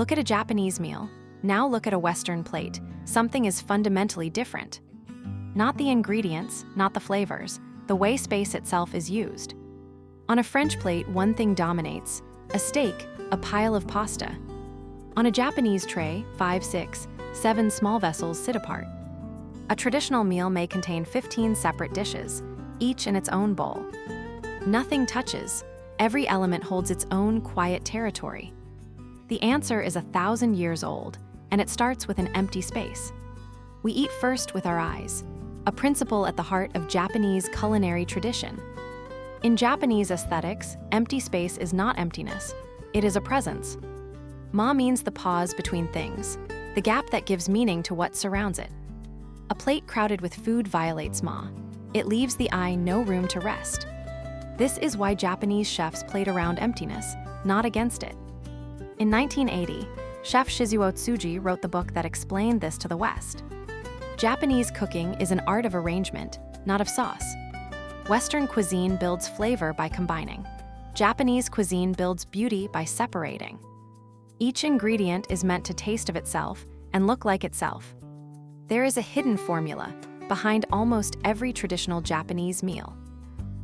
Look at a Japanese meal. Now look at a Western plate. Something is fundamentally different. Not the ingredients, not the flavors, the way space itself is used. On a French plate, one thing dominates: a steak, a pile of pasta. On a Japanese tray, 5, 6, 7 small vessels sit apart. A traditional meal may contain 15 separate dishes, each in its own bowl. Nothing touches. Every element holds its own quiet territory. The answer is 1,000 years old, and it starts with an empty space. We eat first with our eyes, a principle at the heart of Japanese culinary tradition. In Japanese aesthetics, empty space is not emptiness, it is a presence. Ma means the pause between things, the gap that gives meaning to what surrounds it. A plate crowded with food violates ma. It leaves the eye no room to rest. This is why Japanese chefs played around emptiness, not against it. In 1980, chef Shizuo Tsuji wrote the book that explained this to the West. Japanese cooking is an art of arrangement, not of sauce. Western cuisine builds flavor by combining. Japanese cuisine builds beauty by separating. Each ingredient is meant to taste of itself and look like itself. There is a hidden formula behind almost every traditional Japanese meal.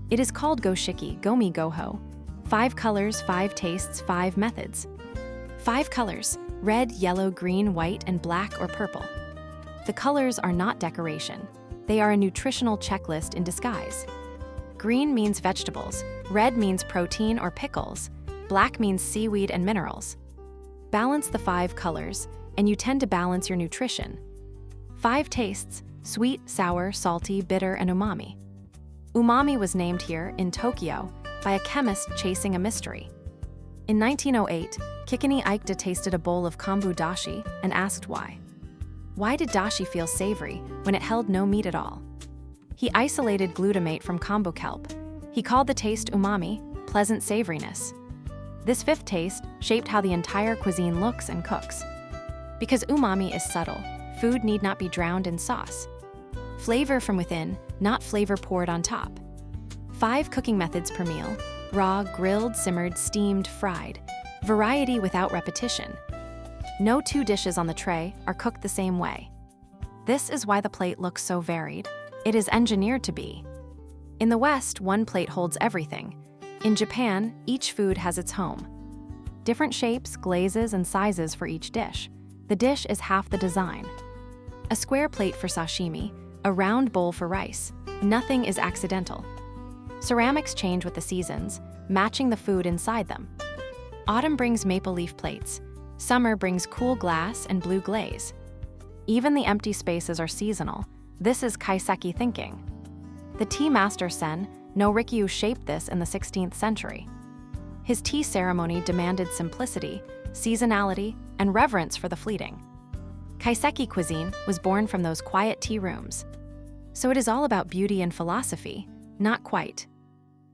It is called goshiki, gomi goho. 5 colors, 5 tastes, 5 methods. 5 colors: red, yellow, green, white, and black or purple. The colors are not decoration. They are a nutritional checklist in disguise. Green means vegetables, red means protein or pickles, black means seaweed and minerals. Balance the 5 colors, and you tend to balance your nutrition. 5 tastes: sweet, sour, salty, bitter, and umami. Umami was named here, in Tokyo, by a chemist chasing a mystery. In 1908, Kikunae Ikeda tasted a bowl of kombu dashi and asked why. Why did dashi feel savory when it held no meat at all? He isolated glutamate from kombu kelp. He called the taste umami, pleasant savoriness. This 5th taste shaped how the entire cuisine looks and cooks. Because umami is subtle, food need not be drowned in sauce. Flavor from within, not flavor poured on top. 5 cooking methods per meal: raw, grilled, simmered, steamed, fried. Variety without repetition. No 2 dishes on the tray are cooked the same way. This is why the plate looks so varied. It is engineered to be. In the West, one plate holds everything. In Japan, each food has its home. Different shapes, glazes, and sizes for each dish. The dish is half the design. A square plate for sashimi, a round bowl for rice. Nothing is accidental. Ceramics change with the seasons, matching the food inside them. Autumn brings maple leaf plates. Summer brings cool glass and blue glaze. Even the empty spaces are seasonal. This is kaiseki thinking. The tea master Sen no Rikyu shaped this in the 16th century. His tea ceremony demanded simplicity, seasonality, and reverence for the fleeting. Kaiseki cuisine was born from those quiet tea rooms. So it is all about beauty and philosophy, not quite.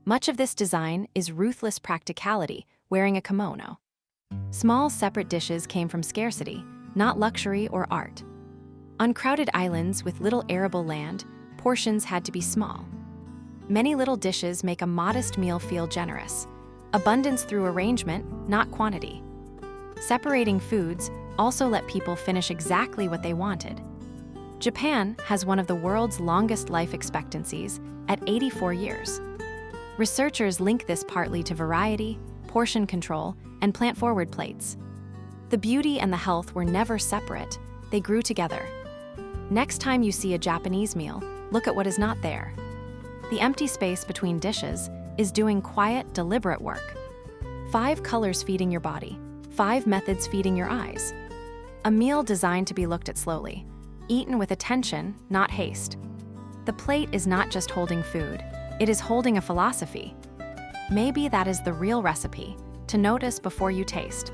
Much of this design is ruthless practicality, wearing a kimono. Small separate dishes came from scarcity, not luxury or art. On crowded islands with little arable land, portions had to be small. Many little dishes make a modest meal feel generous. Abundance through arrangement, not quantity. Separating foods also let people finish exactly what they wanted. Japan has one of the world's longest life expectancies at 84 years. Researchers link this partly to variety, portion control, and plant-forward plates. The beauty and the health were never separate, they grew together. Next time you see a Japanese meal, look at what is not there. The empty space between dishes is doing quiet, deliberate work. 5 colors feeding your body, 5 methods feeding your eyes. A meal designed to be looked at slowly, eaten with attention, not haste. The plate is not just holding food, it is holding a philosophy. Maybe that is the real recipe, to notice before you taste.